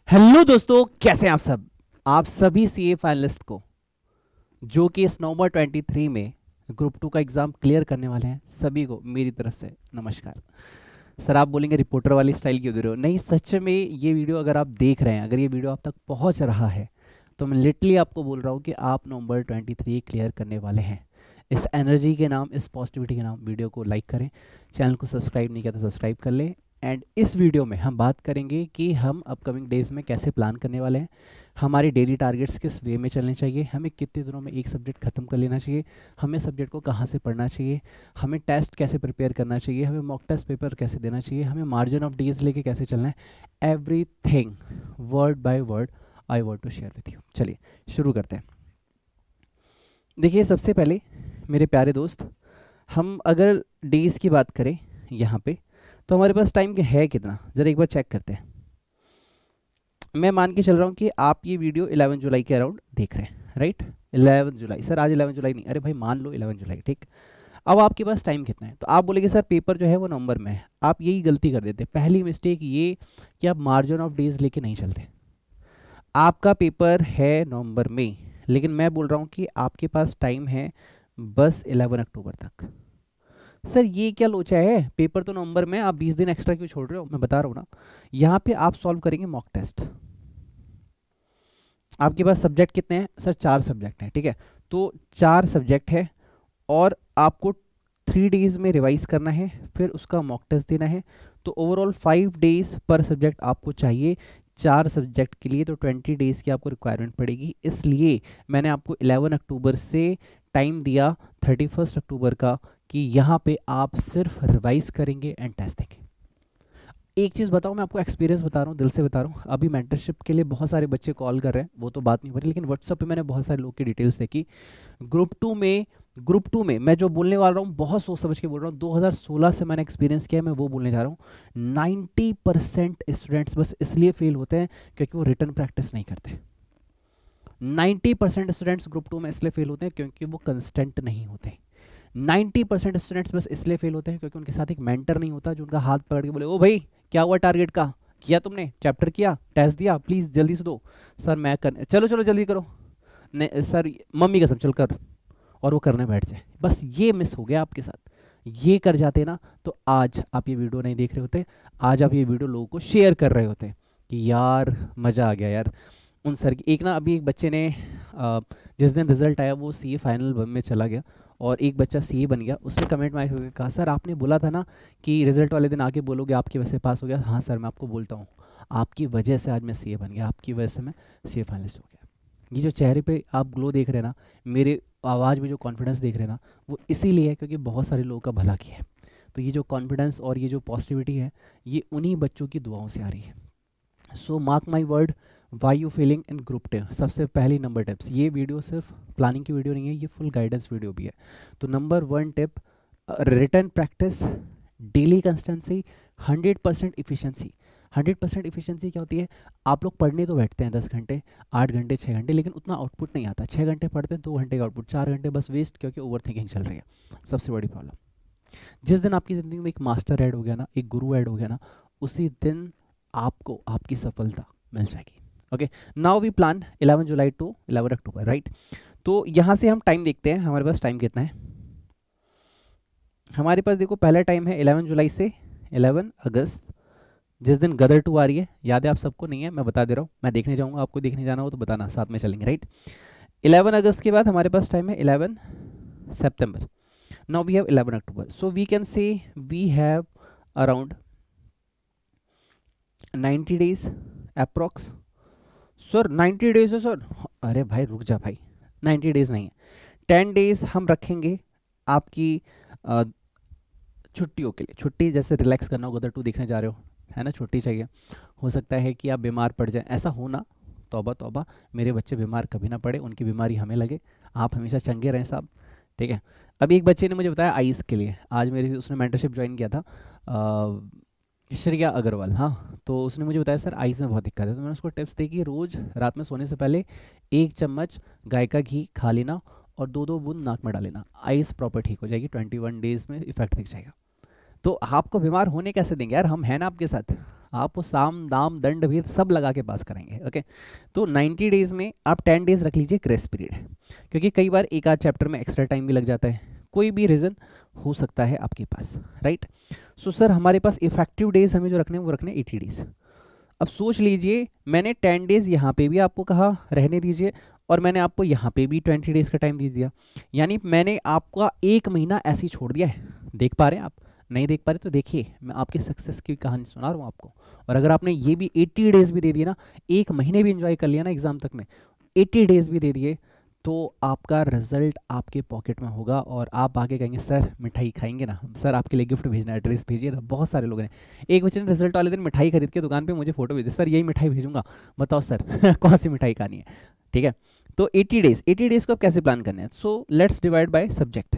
Hello दोस्तों, कैसे हैं आप सब। आप सभी सीए फाइनलिस्ट को जो कि इस नवंबर 23 में ग्रुप 2 का एग्ज़ाम क्लियर करने वाले हैं, सभी को मेरी तरफ से नमस्कार। सर आप बोलेंगे रिपोर्टर वाली स्टाइल क्यों दे रहे हो? नहीं, सच में ये वीडियो अगर आप देख रहे हैं, अगर ये वीडियो आप तक पहुंच रहा है तो मैं लिटरली आपको बोल रहा हूँ कि आप नवंबर 23 क्लियर करने वाले हैं। इस एनर्जी के नाम, इस पॉजिटिविटी के नाम वीडियो को लाइक करें, चैनल को सब्सक्राइब नहीं किया तो सब्सक्राइब कर लें। एंड इस वीडियो में हम बात करेंगे कि हम अपकमिंग डेज में कैसे प्लान करने वाले हैं, हमारी डेली टारगेट्स किस वे में चलने चाहिए, हमें कितने दिनों में एक सब्जेक्ट खत्म कर लेना चाहिए, हमें सब्जेक्ट को कहाँ से पढ़ना चाहिए, हमें टेस्ट कैसे प्रिपेयर करना चाहिए, हमें मॉक टेस्ट पेपर कैसे देना चाहिए, हमें मार्जिन ऑफ डेज लेके कैसे चलना है। Everything word by word I want to share with you. चलिए शुरू करते हैं। देखिए, सबसे पहले मेरे प्यारे दोस्त, हम अगर डेज की बात करें यहाँ पे, तो हमारे पास टाइम है कितना, ज़रा एक बार चेक करते हैं। मैं मान के चल रहा हूँ कि आप ये वीडियो 11 जुलाई के अराउंड देख रहे हैं, राइट। 11 जुलाई, सर आज 11 जुलाई नहीं, अरे भाई मान लो 11 जुलाई, ठीक। अब आपके पास टाइम कितना है? तो आप बोलेंगे सर पेपर जो है वो नवंबर में है। आप यही गलती कर देते। पहली मिस्टेक ये कि आप मार्जिन ऑफ डेज लेके नहीं चलते। आपका पेपर है नवंबर में, लेकिन मैं बोल रहा हूँ कि आपके पास टाइम है बस 11 अक्टूबर तक। सर ये क्या लोचा है, पेपर तो नवंबर में, आप 20 दिन एक्स्ट्रा क्यों छोड़ रहे हो? मैं बता रहा हूँ ना, यहाँ पे आप सॉल्व करेंगे मॉक टेस्ट। आपके पास सब्जेक्ट कितने हैं? सर 4 सब्जेक्ट हैं, ठीक है। तो 4 सब्जेक्ट है और आपको 3 डेज में रिवाइज करना है, फिर उसका मॉक टेस्ट देना है। तो ओवरऑल 5 डेज पर सब्जेक्ट आपको चाहिए 4 सब्जेक्ट के लिए। तो 20 डेज की आपको रिक्वायरमेंट पड़ेगी। इसलिए मैंने आपको 11 अक्टूबर से टाइम दिया 31 अक्टूबर का, कि यहाँ पे आप सिर्फ रिवाइज करेंगे एंड टेस्ट देंगे। एक चीज़ बताओ, मैं आपको एक्सपीरियंस बता रहा हूँ, दिल से बता रहा हूँ। अभी मेंटरशिप के लिए बहुत सारे बच्चे कॉल कर रहे हैं, वो तो बात नहीं हो रही, लेकिन व्हाट्सएप पे मैंने बहुत सारे लोग की डिटेल्स देखी। ग्रुप टू में मैं जो बोलने वाला हूँ बहुत सोच समझ के बोल रहा हूँ। 2016 से मैंने एक्सपीरियंस किया है, मैं वो बोलने जा रहा हूँ। 90% स्टूडेंट्स बस इसलिए फेल होते हैं क्योंकि वो रिटर्न प्रैक्टिस नहीं करते। 90% स्टूडेंट्स ग्रुप 2 में इसलिए फेल होते हैं क्योंकि वो कंसिस्टेंट नहीं होते। 90% स्टूडेंट्स बस इसलिए फेल होते हैं क्योंकि उनके साथ एक मेंटर नहीं होता जो उनका हाथ पकड़ के बोले, ओ भाई क्या हुआ टारगेट का, किया तुमने, चैप्टर किया, टेस्ट दिया, प्लीज़ जल्दी से दो। सर मैं कर, चलो चलो जल्दी करो, नहीं सर मम्मी कसम चल कर, और वो करने बैठ जाए। बस ये मिस हो गया आपके साथ। ये कर जाते ना तो आज आप ये वीडियो नहीं देख रहे होते, आज आप ये वीडियो लोगों को शेयर कर रहे होते कि यार मज़ा आ गया यार उन सर की। एक ना अभी एक बच्चे ने जिस दिन रिजल्ट आया वो सीए फाइनल में चला गया और एक बच्चा सीए बन गया। उसने कमेंट में आके कहा, सर आपने बोला था ना कि रिजल्ट वाले दिन आके बोलोगे आपकी वजह से पास हो गया। हाँ सर, मैं आपको बोलता हूँ, आपकी वजह से आज मैं सीए बन गया, आपकी वजह से मैं सीए फाइनलिस्ट हो गया। ये जो चेहरे पे आप ग्लो देख रहे हैं ना, मेरे आवाज़ में जो कॉन्फिडेंस देख रहे हैं ना, वो इसीलिए है क्योंकि बहुत सारे लोगों का भला किया है। तो ये जो कॉन्फिडेंस और ये जो पॉजिटिविटी है, ये उन्हीं बच्चों की दुआओं से आ रही है। So mark my word, why you feeling in group 10, सबसे पहली नंबर टिप्स। ये वीडियो सिर्फ प्लानिंग की वीडियो नहीं है, ये फुल गाइडेंस वीडियो भी है। तो number 1 tip, return practice, daily consistency, 100% efficiency. 100% efficiency क्या होती है? आप लोग पढ़ने तो बैठते हैं 10 घंटे, 8 घंटे, 6 घंटे, लेकिन उतना आउटपुट नहीं आता। 6 घंटे पढ़ते हैं, 2 घंटे का आउटपुट, 4 घंटे बस वेस्ट क्योंकि ओवर थिंकिंग चल रही है। सबसे बड़ी प्रॉब्लम, जिस दिन आपकी ज़िंदगी में एक मास्टर ऐड हो गया ना, एक गुरु ऐड हो गया ना, उसी दिन आपको आपकी सफलता मिल जाएगी। Okay, now we plan 11 July to 11 October, right. तो यहाँ से हम टाइम देखते हैं, हमारे पास टाइम कितना है। हमारे पास देखो पहला टाइम है 11 जुलाई से 11 अगस्त, जिस दिन गदर 2 आ रही है। याद है आप सबको? नहीं है, मैं बता दे रहा हूँ, मैं देखने जाऊँगा, आपको देखने जाना हो तो बताना, साथ में चलेंगे, राइट। 11 अगस्त के बाद हमारे पास टाइम है 11 सितंबर। Now we have 11 October, so we can say we have around 90 days approx. Sir 90 days है सर? अरे भाई रुक जा भाई, 90 डेज नहीं है, 10 डेज हम रखेंगे आपकी छुट्टियों के लिए। छुट्टी जैसे रिलैक्स करना हो, गदर 2 देखने जा रहे हो, है ना, छुट्टी चाहिए। हो सकता है कि आप बीमार पड़ जाए, ऐसा हो ना, तौबा तौबा, मेरे बच्चे बीमार कभी ना पड़े, उनकी बीमारी हमें लगे, आप हमेशा चंगे रहें साहब, ठीक है। अभी एक बच्चे ने मुझे बताया आइस के लिए, आज मेरी उसने मेंटरशिप ज्वाइन किया था, श्रेया अग्रवाल, हाँ। तो उसने मुझे बताया सर आइस में बहुत दिक्कत है। तो मैंने उसको टिप्स दी कि रोज़ रात में सोने से पहले 1 चम्मच गाय का घी खा लेना और 2-2 बूंद नाक में डाल लेना, आइस प्रॉपर ठीक हो जाएगी, 21 डेज में इफेक्ट दिख जाएगा। तो आपको बीमार होने कैसे देंगे यार, हम हैं ना आपके साथ, आपको साम दाम दंड भेद सब लगा के पास करेंगे। ओके, तो 90 डेज में आप 10 डेज रख लीजिए ग्रेस पीरियड, क्योंकि कई बार एक आध चैप्टर में एक्स्ट्रा टाइम भी लग जाता है, कोई भी रीज़न हो सकता है आपके पास, राइट। सो सर हमारे पास इफेक्टिव डेज हमें जो रखने हैं वो रखने 80 डेज। अब सोच लीजिए मैंने 10 डेज यहाँ पे भी आपको कहा रहने दीजिए, और मैंने आपको यहाँ पे भी 20 डेज का टाइम दे दिया, यानी मैंने आपका एक महीना ऐसे ही छोड़ दिया है। देख पा रहे हैं आप? नहीं देख पा रहे तो देखिए, मैं आपकी सक्सेस की कहानी सुना रहा हूँ आपको। और अगर आपने ये भी 80 डेज भी दे दिए ना, एक महीने भी एंजॉय कर लिया ना एग्जाम तक में, 80 डेज भी दे दिए, तो आपका रिजल्ट आपके पॉकेट में होगा और आप आगे कहेंगे सर मिठाई खाएंगे ना, सर आपके लिए गिफ्ट भेजना है, एड्रेस भेजिए ना। बहुत सारे लोग हैं, एक बच्चे ने रिजल्ट वाले दिन मिठाई खरीद के दुकान पे मुझे फोटो भेजे, सर यही मिठाई भेजूंगा, बताओ सर कौन सी मिठाई खानी है। ठीक है, तो 80 डेज को आप कैसे प्लान करना है? So let's divide by subject,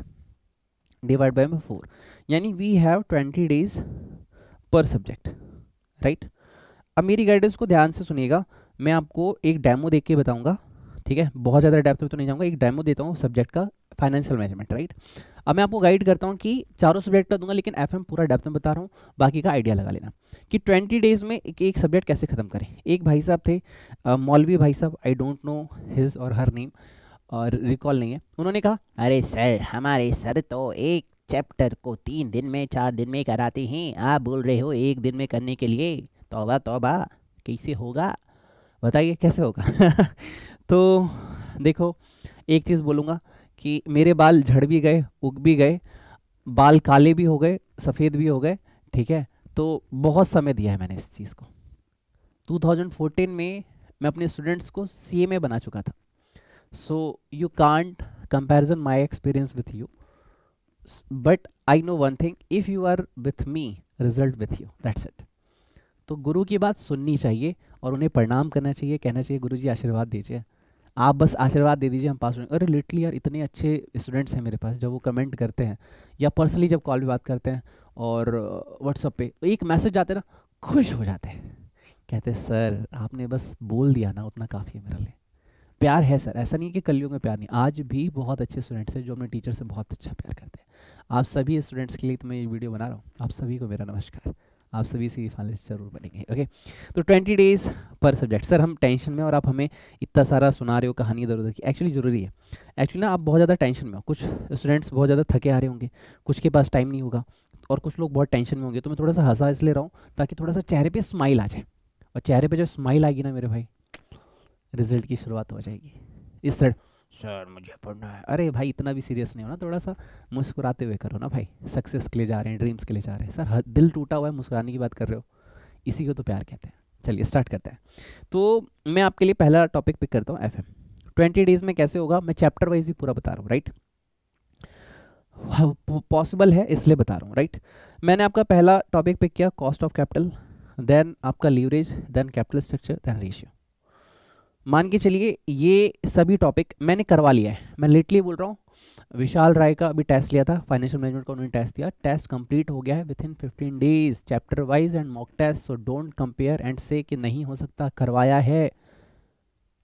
divide by 4, यानी वी हैव 20 डेज पर सब्जेक्ट, राइट। अब मेरी गाइडेंस को ध्यान से सुनिएगा, मैं आपको एक डेमो देख के बताऊंगा, ठीक है, बहुत ज़्यादा डेप्थ में तो नहीं जाऊंगा, एक डेमो देता हूँ सब्जेक्ट का, फाइनेंशियल मैनेजमेंट, राइट। अब मैं आपको गाइड करता हूँ कि चारों सब्जेक्ट का दूंगा, लेकिन एफएम पूरा डेप्थ में बता रहा हूँ, बाकी का आइडिया लगा लेना कि 20 डेज में एक सब्जेक्ट कैसे खत्म करें। एक भाई साहब थे, मौलवी भाई साहब, आई डोंट नो हिज और हर नेम, और रिकॉल नहीं है, उन्होंने कहा अरे सर, हमारे सर तो एक चैप्टर को 3 दिन में 4 दिन में कराते हैं, आप बोल रहे हो एक दिन में करने के लिए? तौबा तौबा, कैसे होगा? बताइए कैसे होगा तो देखो, एक चीज़ बोलूँगा कि मेरे बाल झड़ भी गए, उग भी गए, बाल काले भी हो गए, सफ़ेद भी हो गए, ठीक है, तो बहुत समय दिया है मैंने इस चीज़ को। 2014 में मैं अपने स्टूडेंट्स को सीएमए बना चुका था। So you can't comparison my experience with you, but I know one thing, if you are with me, result with you, that's it. तो गुरु की बात सुननी चाहिए और उन्हें प्रणाम करना चाहिए, कहना चाहिए गुरु जी आशीर्वाद दीजिए, आप बस आशीर्वाद दे दीजिए हम पास हो। अरे लिटरली यार, इतने अच्छे स्टूडेंट्स हैं मेरे पास, जब वो कमेंट करते हैं या पर्सनली जब कॉल पे बात करते हैं और व्हाट्सअप पे एक मैसेज आते हैं ना, खुश हो जाते हैं, कहते हैं सर आपने बस बोल दिया ना, उतना काफ़ी है मेरे लिए। प्यार है सर, ऐसा नहीं है कि कलयुग में प्यार नहीं, आज भी बहुत अच्छे स्टूडेंट्स हैं जो अपने टीचर से बहुत अच्छा प्यार करते हैं। आप सभी स्टूडेंट्स के लिए तो मैं ये वीडियो बना रहा हूँ, आप सभी को मेरा नमस्कार, आप सभी से फाइनलिस्ट जरूर बनेंगे। ओके, तो 20 डेज पर सब्जेक्ट। सर हम टेंशन में और आप हमें इतना सारा सुना रहे हो कहानी इधर उधर की, एक्चुअली ज़रूरी है। एक्चुअली ना आप बहुत ज़्यादा टेंशन में हो, कुछ स्टूडेंट्स बहुत ज़्यादा थके आ रहे होंगे, कुछ के पास टाइम नहीं होगा, और कुछ लोग बहुत टेंशन में होंगे, तो मैं थोड़ा सा हंसा इसलिए रहा हूँ ताकि थोड़ा सा चेहरे पर स्माइल आ जाए, और चेहरे पर जब स्माइल आएगी ना मेरे भाई, रिजल्ट की शुरुआत हो जाएगी। इस तरह सर मुझे पढ़ना है, अरे भाई इतना भी सीरियस नहीं होना, थोड़ा सा मुस्कुराते हुए करो ना भाई, सक्सेस के लिए जा रहे हैं, ड्रीम्स के लिए जा रहे हैं। सर दिल टूटा हुआ है, मुस्कुराने की बात कर रहे हो, इसी को तो प्यार कहते हैं। चलिए स्टार्ट करते हैं। तो मैं आपके लिए पहला टॉपिक पिक करता हूँ, एफएम 20 डेज में कैसे होगा, मैं चैप्टर वाइज भी पूरा बता रहा हूँ, राइट, पॉसिबल है इसलिए बता रहा हूँ, राइट। मैंने आपका पहला टॉपिक पिक किया कॉस्ट ऑफ कैपिटल, देन आपका leverage, then capital structure, then ratio. मान के चलिए ये सभी टॉपिक मैंने करवा लिया है, मैं लिटरली बोल रहा हूँ। विशाल राय का भी टेस्ट लिया था, फाइनेंशियल मैनेजमेंट का उन्होंने टेस्ट दिया, टेस्ट कंप्लीट हो गया है within 15 days, chapter wise and mock test. So don't compare and से कि नहीं हो सकता, करवाया है,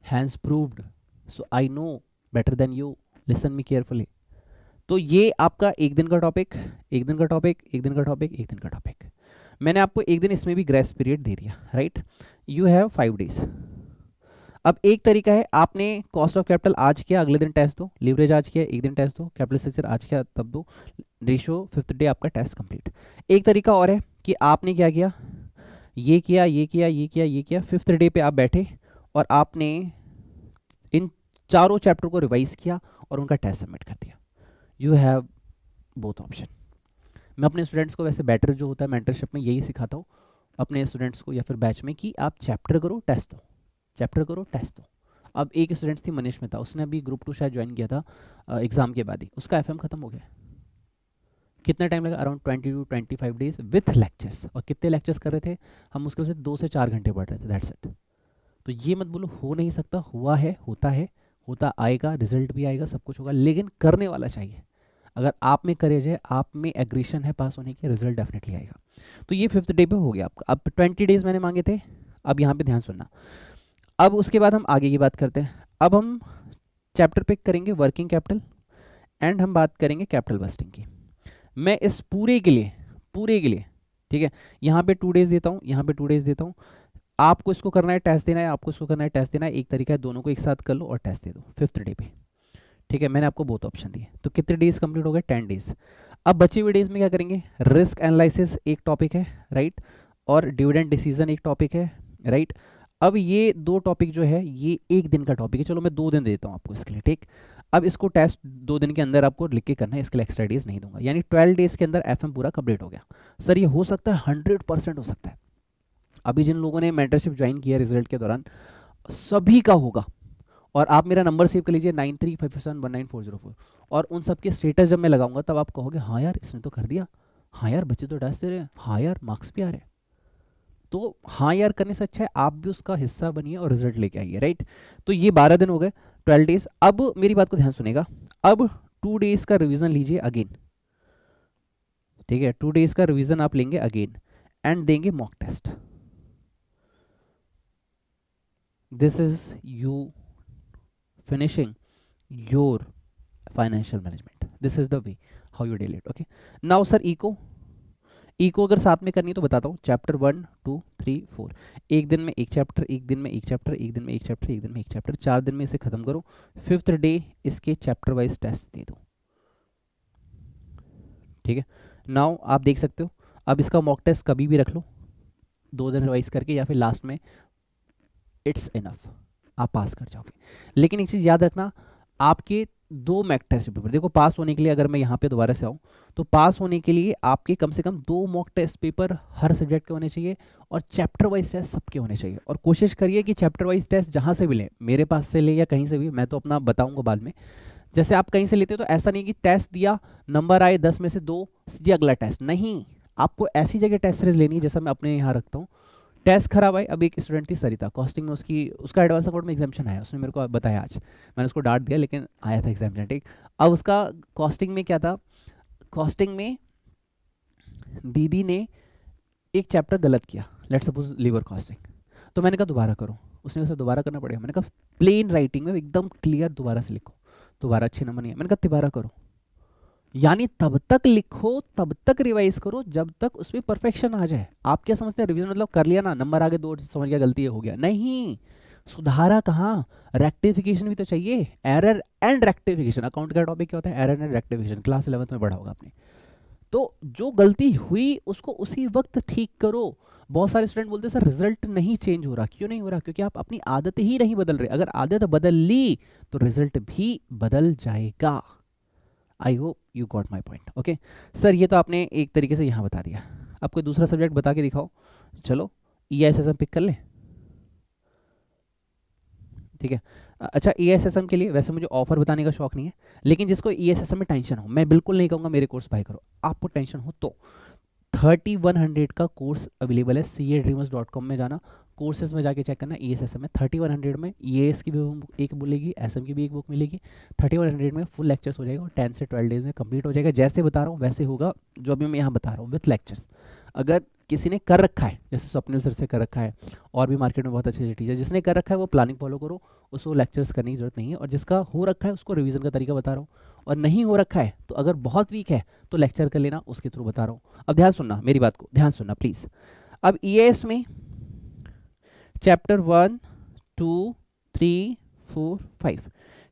hands proved, so I know better than you, listen me carefully. तो ये आपका एक दिन का टॉपिक, एक दिन का टॉपिक, एक दिन का टॉपिक, एक दिन का टॉपिक, मैंने आपको एक दिन इसमें भी ग्रेस पीरियड दे दिया, राइट। You have 5 days. अब एक तरीका है, आपने कॉस्ट ऑफ कैपिटल आज किया, अगले दिन टेस्ट दो, लीवरेज आज किया, एक दिन टेस्ट दो, कैपिटल स्ट्रक्चर आज किया तब दो, रेशियो 5th डे आपका टेस्ट कंप्लीट। एक तरीका और है कि आपने क्या किया, ये किया, ये किया, ये किया, ये किया, 5th डे पे आप बैठे और आपने इन चारों चैप्टर को रिवाइज किया और उनका टेस्ट सबमिट कर दिया। You have both option. मैं अपने स्टूडेंट्स को वैसे बेटर जो होता है मेंटरशिप में यही सिखाता हूँ अपने स्टूडेंट्स को या फिर बैच में, कि आप चैप्टर करो टेस्ट दो, चैप्टर करो टेस्ट दो। अब एक स्टूडेंट थी मनीष मेहता, उसने अभी ग्रुप 2 शायद ज्वाइन किया था एग्जाम के बाद ही, उसका एफएम खत्म हो गया। कितना टाइम लगा? Around 20 to 25 days with lectures. और कितने लेक्चर्स कर रहे थे हम? मुश्किल से 2 से 4 घंटे पढ़ रहे थे, दैट्स इट। तो ये मत बोलो हो नहीं सकता, हुआ है, होता आएगा, रिजल्ट भी आएगा, सब कुछ होगा, लेकिन करने वाला चाहिए। अगर आप में करेज है, आप में एग्रीशन है पास होने की, रिजल्ट डेफिनेटली आएगा। तो ये 5th डे पे हो गया आपका। अब 20 डेज मैंने मांगे थे, अब यहाँ पे ध्यान सुनना। अब उसके बाद हम आगे की बात करते हैं। अब हम चैप्टर पिक करेंगे वर्किंग कैपिटल एंड हम बात करेंगे कैपिटल बस्टिंग की। मैं इस पूरे के लिए पूरे के लिए, ठीक है। यहाँ पे 2 डेज देता हूँ, यहाँ पे 2 डेज देता हूँ। आपको इसको करना है टेस्ट देना है, आपको इसको करना है टेस्ट देना है। एक तरीका है दोनों को एक साथ कर लो और टेस्ट दे दो 5th डे पे, ठीक है। मैंने आपको बहुत ऑप्शन दिए, तो कितने डेज कंप्लीट हो गए, 10 डेज। अब बचे हुए डेज में क्या करेंगे, रिस्क एनालिसिस एक टॉपिक है, राइट, और डिविडेंड डिसीजन एक टॉपिक है, राइट। अब ये 2 टॉपिक जो है ये 1 दिन का टॉपिक है, चलो मैं 2 दिन देता हूँ आपको इसके लिए, ठीक। अब इसको टेस्ट 2 दिन के अंदर आपको लिख के करना है, इसके लिए एक्स्ट्रा डेज नहीं दूंगा, यानी 12 डेज के अंदर एफएम पूरा कंप्लीट हो गया। सर ये हो सकता है, 100% हो सकता है। अभी जिन लोगों ने मेंटरशिप ज्वाइन किया रिजल्ट के दौरान, सभी का होगा। और आप मेरा नंबर सेव कर लीजिए 93571944, और उन सबके स्टेटस जब मैं लगाऊंगा तब आप कहोगे हाँ यार इसने तो कर दिया, हाँ यार बच्चे तो टेस्ट दे रहे हैं, हाँ यार मार्क्स भी आ रहे हैं। तो हाँ यार करने से अच्छा है आप भी उसका हिस्सा बनिए और रिजल्ट लेके आइए, राइट। तो ये 12 दिन हो गए, 12 डेज। अब मेरी बात को ध्यान सुनेगा, अब 2 डेज का रिवीजन लीजिए अगेन, ठीक है। 2 डेज का रिवीजन आप लेंगे अगेन एंड देंगे mock test. This is you finishing your financial management. This is the way how you deal it. Okay, now sir eco अगर साथ में करनी है तो बताता हूँ, चैप्टर 1 2 3 4, एक दिन में एक चैप्टर, एक दिन में एक चैप्टर, एक दिन में एक चैप्टर, एक दिन में एक चैप्टर, 4 दिन में इसे खत्म करो। 5th डे इसके चैप्टर वाइज टेस्ट दे दो, ठीक है। नाउ आप देख सकते हो, अब इसका मॉक टेस्ट कभी भी रख लो 2 दिन रिवाइज करके, या फिर लास्ट में, इट्स इनफ, आप पास कर जाओगे। लेकिन एक चीज़ याद रखना, आपके 2 मॉक टेस्ट पेपर, देखो पास होने के लिए अगर मैं यहाँ पे दोबारा से आऊँ तो पास होने के लिए आपके कम से कम 2 मॉक टेस्ट पेपर हर सब्जेक्ट के होने चाहिए, और चैप्टर वाइज टेस्ट सबके होने चाहिए। और कोशिश करिए कि चैप्टर वाइज टेस्ट जहाँ से भी लें, मेरे पास से ले या कहीं से भी, मैं तो अपना बताऊँगा बाद में। जैसे आप कहीं से लेते हो तो ऐसा नहीं कि टेस्ट दिया, नंबर आए 10 में से 2, जी अगला टेस्ट, नहीं। आपको ऐसी जगह टेस्ट सीरीज लेनी है, जैसा मैं अपने यहाँ रखता हूँ। टेस्ट खराब है, अब एक स्टूडेंट थी सरिता, कॉस्टिंग में उसका एडवांस अकाउंट में एग्जामिशन आया, उसने मेरे को बताया आज, मैंने उसको डांट दिया लेकिन आया था एग्जामिशन, ठीक। अब उसका कॉस्टिंग में क्या था, कॉस्टिंग में दीदी ने एक चैप्टर गलत किया, लेट सपोज लीवर कॉस्टिंग, तो मैंने कहा दोबारा करो, उसने कहा दोबारा करना पड़ेगा, मैंने कहा प्लेन राइटिंग में एकदम क्लियर दोबारा से लिखो, दोबारा अच्छे नंबर नहीं है, मैंने कहा दोबारा करो। यानी तब तक लिखो, तब तक रिवाइज करो जब तक उसमें परफेक्शन आ जाए। आप क्या समझते हैं रिवीजन मतलब कर लिया ना, नंबर आगे 2 समझ गया, गलती हो गया, नहीं। सुधारा कहाँ, रेक्टिफिकेशन भी तो चाहिए, एरर एंड रेक्टिफिकेशन। अकाउंट का टॉपिक क्या होता है, error and rectification, class 11th में पढ़ा होगा आपने। तो जो गलती हुई उसको उसी वक्त ठीक करो। बहुत सारे स्टूडेंट बोलते हैं सर रिजल्ट नहीं चेंज हो रहा, क्यों नहीं हो रहा, क्योंकि आप अपनी आदत ही नहीं बदल रहे। अगर आदत बदल ली तो रिजल्ट भी बदल जाएगा। I hope you got my point. Okay sir, ये तो आपने एक तरीके से यहाँ बता दिया, अब कोई दूसरा सब्जेक्ट बता के दिखाओ। चलो EISSM पिक कर लें, ठीक है। अच्छा EISSM के लिए वैसे मुझे ऑफर बताने का शौक नहीं है, लेकिन जिसको EISSM में टेंशन हो, मैं बिल्कुल नहीं कहूँगा मेरे कोर्स बाय करो, आपको टेंशन हो तो 3100 का कोर्स अवेलेबल है, CADreamers.com में जाना, कोर्सेज में जाके चेक करना। ESSM में 3100 में EAS की भी एक बुक मिलेगी, SM की भी एक बुक मिलेगी। 3100 में फुल लेक्चर्स हो जाएगा और 10 से 12 डेज में कंप्लीट हो जाएगा। जैसे बता रहा हूँ वैसे होगा, जो अभी मैं यहाँ बता रहा हूँ विथ लेक्चर्स। अगर किसी ने कर रखा है, जैसे स्वप्निल सर से कर रखा है, और भी मार्केट में बहुत अच्छे अच्छे टीचर, जिसने कर रखा है वो प्लानिंग फॉलो करो, उसको लेक्चर्स करने की जरूरत नहीं है। और जिसका हो रखा है उसको रिवीजन का तरीका बता रहा हूँ, और नहीं हो रखा है तो अगर बहुत वीक है तो लेक्चर कर लेना, उसके थ्रू बता रहा हूँ। अब ध्यान सुनना, मेरी बात को ध्यान सुनना प्लीज। अब EAS में चैप्टर 1 2 3 4 5,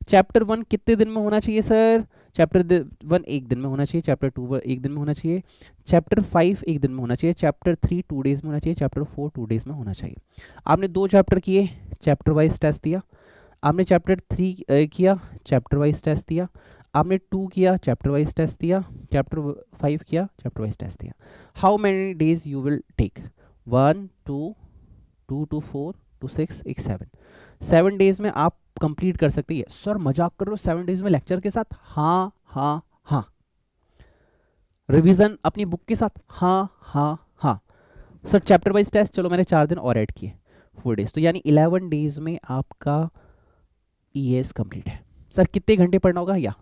चैप्टर 1 कितने दिन में होना चाहिए सर? चैप्टर 1 एक दिन में होना चाहिए, चैप्टर 2 एक दिन में होना चाहिए, चैप्टर 5 एक दिन में होना चाहिए, चैप्टर 3 2 डेज में होना चाहिए, चैप्टर 4 2 डेज में होना चाहिए। आपने 2 चैप्टर किए, चैप्टर वाइज टेस्ट दिया। आपने चैप्टर 3 किया, चैप्टर वाइज टेस्ट दिया। आपने 2 किया, चैप्टर वाइज टेस्ट दिया। चैप्टर 5 किया, चैप्टर वाइज टेस्ट दिया। How many days you will take? 1 2 2 to 4 to 6 एक 7 डेज में आप कंप्लीट कर सकते हैं। सर मजाक कर रहे हो 7 डेज में लेक्चर के साथ? हाँ हाँ हाँ। रिवीजन अपनी बुक के साथ? हाँ हाँ हाँ। सर चैप्टर वाइज टेस्ट, चलो मैंने 4 दिन और ऐड किए, 4 डेज, तो यानी 11 डेज में आपका EAS कंप्लीट है। सर कितने घंटे पढ़ना होगा? या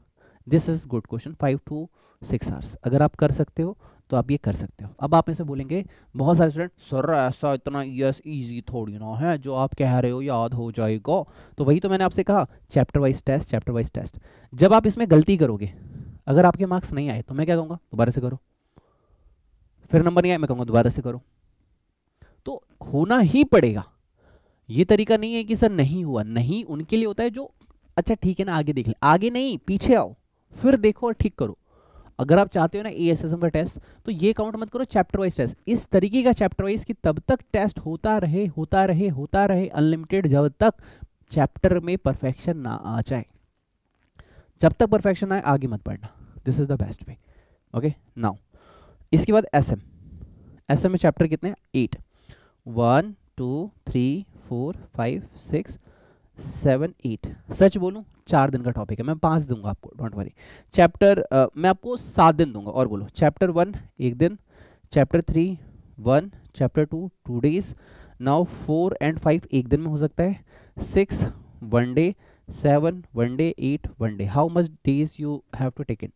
this is good question, 5 to 6 hours. अगर आप कर सकते हो तो आप ये कर सकते हो। अब आप में से बोलेंगे बहुत सारे स्टूडेंट, सर ऐसा इतना EAS इजी थोड़ी ना है, जो आप कह रहे हो याद हो जाएगा। तो वही तो मैंने आपसे कहा, chapter wise test, chapter wise test. जब आप इसमें गलती करोगे, अगर आपके मार्क्स नहीं आए तो मैं क्या कहूँगा, दोबारा से करो, फिर नंबर नहीं आया मैं कहूँगा दोबारा से करो। तो होना ही पड़ेगा। ये तरीका नहीं है कि सर नहीं हुआ, नहीं उनके लिए होता है जो अच्छा ठीक है ना आगे देख लें, आगे नहीं पीछे आओ फिर देखो और ठीक करो। अगर आप चाहते हो ना एएसएसएम का टेस्ट तो ये काउंट मत करो चैप्टर वाइज टेस्ट, इस तरीके का चैप्टर वाइज कि तब तक टेस्ट होता रहे होता रहे होता रहे अनलिमिटेड, जब तक चैप्टर में परफेक्शन ना आ जाए। जब तक परफेक्शन आए आगे मत पढ़ना, this is the best way. Okay now इसके बाद एसएम। एसएम में चैप्टर कितने हैं? 8, 1 2 3 4 5 6 7 8। सच बोलूं 4 दिन का टॉपिक है, मैं 5 दूंगा आपको, डोंट वरी। चैप्टर मैं आपको 7 दिन दूंगा। और बोलो चैप्टर 1 1 दिन, chapter 3 1, chapter 2 2 days, now 4 and 5 1 दिन में हो सकता है, 6 1 day, 7 1 day, 8 1 day. How much days you have to take in?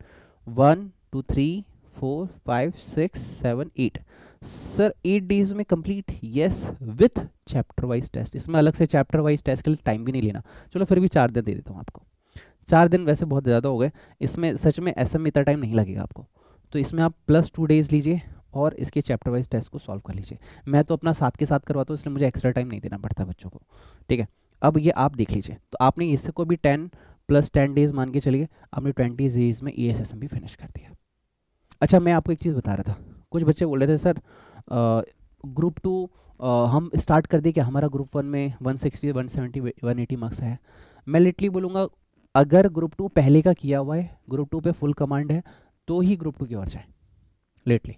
1 2 3 4 5 6 7 8। Sir 8 days में complete? Yes, with chapter wise test. इसमें अलग से चैप्टर वाइज टेस्ट के लिए टाइम भी नहीं लेना। चलो फिर भी 4 दिन दे देता हूँ आपको। 4 दिन वैसे बहुत ज़्यादा हो गए, इसमें सच में एसएम में इतना टाइम नहीं लगेगा आपको, तो इसमें आप प्लस 2 डेज लीजिए और इसके चैप्टर वाइज टेस्ट को सॉल्व कर लीजिए। मैं तो अपना साथ के साथ करवाता हूँ, इसलिए मुझे एक्स्ट्रा टाइम नहीं देना पड़ता बच्चों को, ठीक है। अब ये आप देख लीजिए, तो आपने इससे को भी 10 + 10 डेज मान के चलिए, आपने 20 डेज में एएसएसएम भी फिनिश कर दिया। अच्छा मैं आपको एक चीज़ बता रहा था, कुछ बच्चे बोल रहे थे सर ग्रुप 2 हम स्टार्ट कर दें क्या? हमारा ग्रुप 1 में 160 170 180 मार्क्स है। मैं लिटरली बोलूँगा अगर ग्रुप 2 पहले का किया हुआ है, ग्रुप 2 पे फुल कमांड है, तो ही ग्रुप 2 की ओर जाए लिटरली।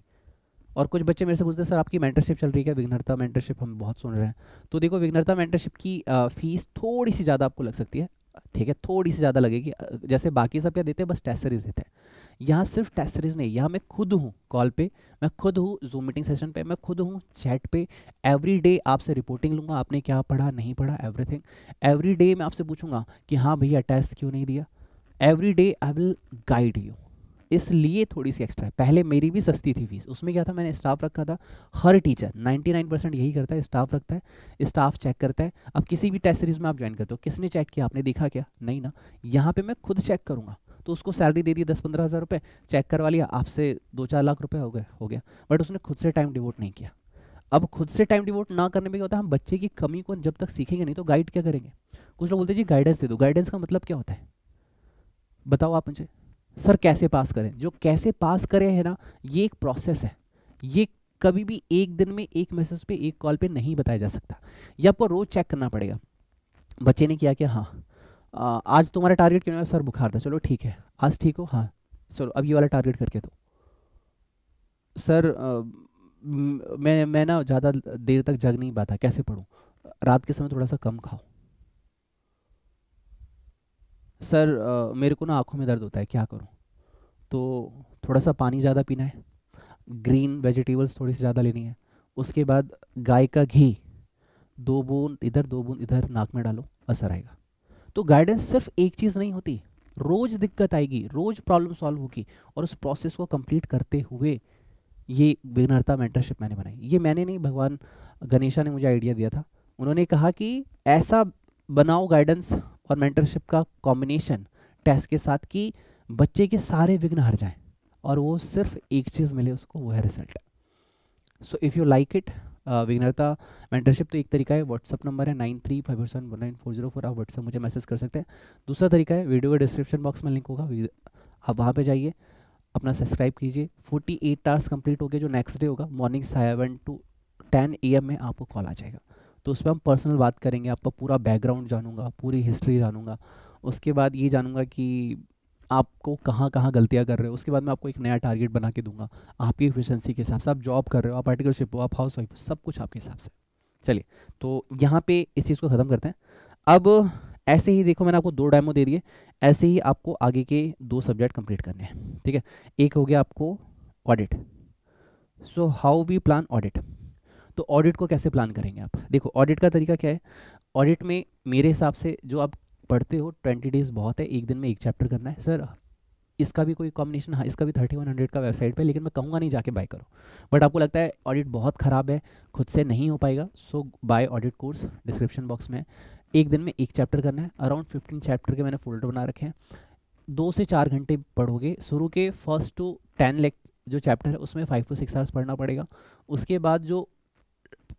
और कुछ बच्चे मेरे से पूछते हैं सर आपकी मेंटरशिप चल रही है, विघ्नहर्ता मेंटरशिप हम बहुत सुन रहे हैं। तो देखो विघ्नहर्ता मेंटरशिप की फीस थोड़ी सी ज़्यादा आपको लग सकती है, ठीक है, थोड़ी सी ज़्यादा लगेगी। जैसे बाकी सब क्या देते हैं, बस टेस्ट सीरीज देते हैं, यहाँ सिर्फ टेस्ट सीरीज नहीं, यहाँ मैं खुद हूँ कॉल पे, मैं खुद हूँ जूम मीटिंग सेशन पे, मैं खुद हूँ चैट पे। एवरी डे आपसे रिपोर्टिंग लूँगा, आपने क्या पढ़ा नहीं पढ़ा एवरीथिंग। एवरी डे मैं आपसे पूछूंगा कि हाँ भैया टेस्ट क्यों नहीं दिया। Every day I will guide you, इसलिए थोड़ी सी एक्स्ट्रा है। पहले मेरी भी सस्ती थी फीस, उसमें क्या था मैंने स्टाफ रखा था, हर टीचर 99% यही करता है, स्टाफ रखता है, स्टाफ चेक करता है। अब किसी भी टेस्ट सीरीज में आप ज्वाइन करते हो, किसने चेक किया? आपने देखा क्या? नहीं ना। यहाँ पे मैं खुद चेक करूँगा, तो उसको सैलरी दे दी 10-15 हज़ार रुपये, चेक करवा लिया, आपसे 2-4 लाख रुपए हो गया, बट उसने खुद से टाइम डिवोट नहीं किया। अब खुद से टाइम डिवोट ना करने में क्या होता है, हम बच्चे की कमी को जब तक सीखेंगे नहीं तो गाइड क्या करेंगे? कुछ लोग बोलते हैं जी गाइडेंस दे दो, गाइडेंस का मतलब क्या होता है बताओ आप मुझे। सर कैसे पास करें? जो कैसे पास करें है ना, ये एक प्रोसेस है, ये कभी भी एक दिन में एक मैसेज पे एक कॉल पे नहीं बताया जा सकता, ये आपको रोज चेक करना पड़ेगा। बच्चे ने किया क्या? हाँ आज तुम्हारा टारगेट क्यों है? सर बुखार था। चलो ठीक है, आज ठीक हो? हाँ चलो अब ये वाला टारगेट करके दो। सर मैं ना ज़्यादा देर तक जग नहीं पाता, कैसे पढूं? रात के समय थोड़ा सा कम खाओ। सर मेरे को ना आँखों में दर्द होता है, क्या करूं? तो थोड़ा सा पानी ज़्यादा पीना है, ग्रीन वेजिटेबल्स थोड़ी सी ज़्यादा लेनी है, उसके बाद गाय का घी 2 बूंद इधर 2 बूंद इधर नाक में डालो, असर आएगा। तो गाइडेंस सिर्फ एक चीज़ नहीं होती, रोज दिक्कत आएगी, रोज प्रॉब्लम सॉल्व होगी, और उस प्रोसेस को कंप्लीट करते हुए ये विघ्नहर्ता मेंटरशिप मैंने बनाई। ये मैंने नहीं, भगवान गणेशा ने मुझे आइडिया दिया था। उन्होंने कहा कि ऐसा बनाओ गाइडेंस और मेंटरशिप का कॉम्बिनेशन टेस्ट के साथ कि बच्चे के सारे विघ्न हर जाएं और वो सिर्फ एक चीज़ मिले उसको, वो है result. So if you like it, विघ्नहर्ता मेंटरशिप तो एक तरीका है, व्हाट्सअप नंबर है 9357199404, आप व्हाट्सअप मुझे मैसेज कर सकते हैं। दूसरा तरीका है, वीडियो के डिस्क्रिप्शन बॉक्स में लिंक होगा, आप वहाँ पे जाइए, अपना सब्सक्राइब कीजिए। 48 टास्क कंप्लीट हो गए, जो नेक्स्ट डे होगा मॉर्निंग 7 to 10 AM में आपको कॉल आ जाएगा, तो उस पर हम पर्सनल बात करेंगे, आपका पूरा बैकग्राउंड जानूंगा, पूरी हिस्ट्री जानूंगा, उसके बाद ये जानूंगा कि आपको कहाँ कहाँ गलतियाँ कर रहे हो, उसके बाद मैं आपको एक नया टारगेट बना के दूंगा आपकी एफिशिएंसी के हिसाब से। आप जॉब कर रहे हो, आप आर्टिकलशिप हो, आप हाउस वाइफ हो, सब कुछ आपके हिसाब से। चलिए तो यहाँ पे इस चीज़ को ख़त्म करते हैं। अब ऐसे ही देखो, मैंने आपको 2 डेमो दे दिए, ऐसे ही आपको आगे के 2 सब्जेक्ट कंप्लीट करने हैं, ठीक है। एक हो गया आपको audit. So how we plan audit, तो ऑडिट को कैसे प्लान करेंगे आप? देखो ऑडिट का तरीका क्या है, ऑडिट में मेरे हिसाब से जो आप पढ़ते हो 20 डेज बहुत है, एक दिन में एक चैप्टर करना है। सर इसका भी कोई कॉम्बिनेशन? हाँ इसका भी 3100 का वेबसाइट पे, लेकिन मैं कहूँगा नहीं जाके बाय करो, बट आपको लगता है ऑडिट बहुत ख़राब है, खुद से नहीं हो पाएगा, so buy audit course, description box में। एक दिन में एक चैप्टर करना है, अराउंड 15 चैप्टर के मैंने फोल्डर बना रखे हैं, 2 से 4 घंटे पढ़ोगे। शुरू के फर्स्ट टू 10 जो चैप्टर है उसमें 5 to 6 आवर्स पढ़ना पड़ेगा। उसके बाद जो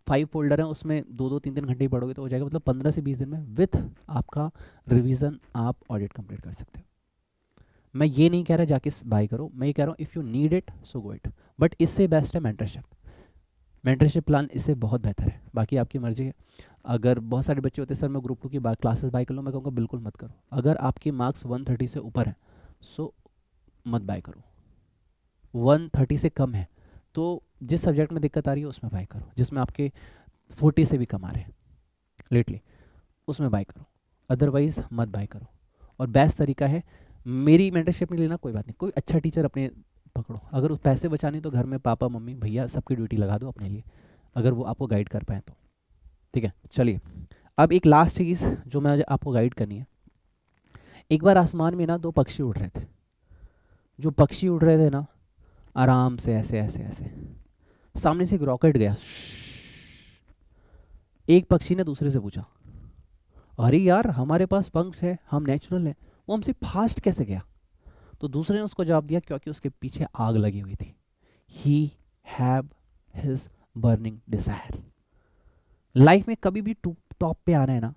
5 फोल्डर हैं उसमें 2-2 3-3 घंटे ही पढ़ोगे तो हो जाएगा, मतलब 15 से 20 दिन में विथ आपका रिवीजन आप ऑडिट कंप्लीट कर सकते हो। मैं ये नहीं कह रहा जाके बाय करो, मैं ये कह रहा हूँ if you need it so go it, but इससे बेस्ट है मेंटरशिप। मेंटरशिप प्लान इससे बहुत बेहतर है, बाकी आपकी मर्जी है। अगर बहुत सारे बच्चे होते हैं सर मैं ग्रुप 2 की क्लासेस बाय कर लूँ, मैं कहूँगा बिल्कुल मत करो। अगर आपके मार्क्स 130 से ऊपर हैं सो मत बाय करो, 130 से कम है तो जिस सब्जेक्ट में दिक्कत आ रही है उसमें बाय करो, जिसमें आपके 40 से भी कम आ रहे हैं लेटली उसमें बाय करो, अदरवाइज मत बाय करो। और बेस्ट तरीका है, मेरी मेंटरशिप नहीं लेना कोई बात नहीं, कोई अच्छा टीचर अपने पकड़ो, अगर उस पैसे बचाने तो घर में पापा मम्मी भैया सबकी ड्यूटी लगा दो अपने लिए, अगर वो आपको गाइड कर पाए तो ठीक है। चलिए अब एक लास्ट चीज़ जो मैं आपको गाइड करनी है। एक बार आसमान में ना 2 पक्षी उड़ रहे थे, जो पक्षी उड़ रहे थे ना आराम से ऐसे ऐसे ऐसे, सामने से एक रॉकेट गया। एक पक्षी ने दूसरे से पूछा अरे यार हमारे पास पंख है, हम नेचुरल हैं, वो हमसे फास्ट कैसे गया? तो दूसरे ने उसको जवाब दिया क्योंकि उसके पीछे आग लगी हुई थी। He have his burning desire. Life में कभी भी टॉप पे आना है ना,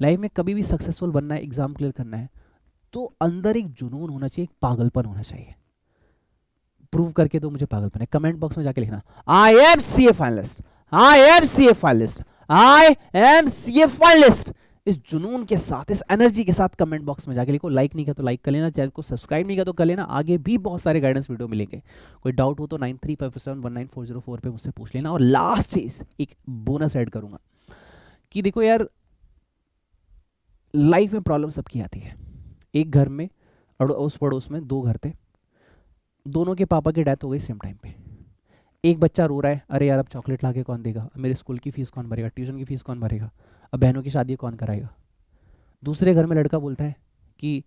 लाइफ में कभी भी सक्सेसफुल बनना है, एग्जाम क्लियर करना है, तो अंदर एक जुनून होना चाहिए, एक पागलपन होना चाहिए। प्रूव करके दो मुझे पागलपन है, कमेंट बॉक्स में जाके लिखना I am CA finalist, I am CA finalist, I am CA finalist. इस जुनून के साथ, इस एनर्जी के साथ कमेंट बॉक्स में जाके लिखो। लाइक नहीं किया तो लाइक कर लेना, चैनल को सब्सक्राइब नहीं किया तो कर लेना, आगे भी बहुत सारे गाइडेंस वीडियो मिलेंगे। कोई डाउट हो तो 9357199404 पे मुझसे पूछ लेना। और लास्ट चीज एक बोनस ऐड करूंगा कि देखो यार लाइफ में प्रॉब्लम सबकी आती है। एक घर में अड़ोस पड़ोस में 2 घर थे, दोनों के पापा की डेथ हो गई सेम टाइम पे। एक बच्चा रो रहा है अरे यार अब चॉकलेट लाके कौन देगा, मेरे स्कूल की फीस कौन भरेगा, ट्यूशन की फीस कौन भरेगा, अब बहनों की शादी कौन कराएगा। दूसरे घर में लड़का बोलता है कि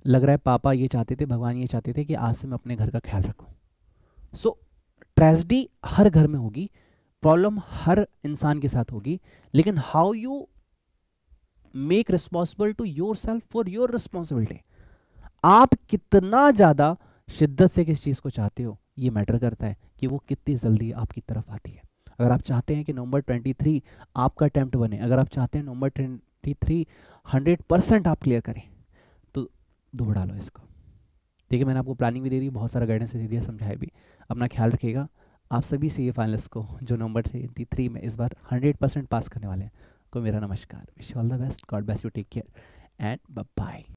लग रहा है पापा ये चाहते थे, भगवान ये चाहते थे कि आज से मैं अपने घर का ख्याल रखूं। सो ट्रेजेडी हर घर में होगी, प्रॉब्लम हर इंसान के साथ होगी, लेकिन how you make responsible to yourself for your responsibility, आप कितना ज़्यादा शिद्दत से किस चीज़ को चाहते हो ये मैटर करता है कि वो कितनी जल्दी आपकी तरफ आती है। अगर आप चाहते हैं कि नवंबर 23 आपका अटेम्प्ट बने, अगर आप चाहते हैं नवंबर 23 100% आप क्लियर करें तो दौड़ डालो इसको। ठीक है, मैंने आपको प्लानिंग भी दे दी, बहुत सारा गाइडेंस भी दे दिया, समझाया भी। अपना ख्याल रखिएगा। आप सभी सीए फाइनलिस्ट को जो नवंबर 23 में इस बार 100% पास करने वाले हैं को मेरा नमस्कार। Wish all the best, God bless you, take care and bye bye.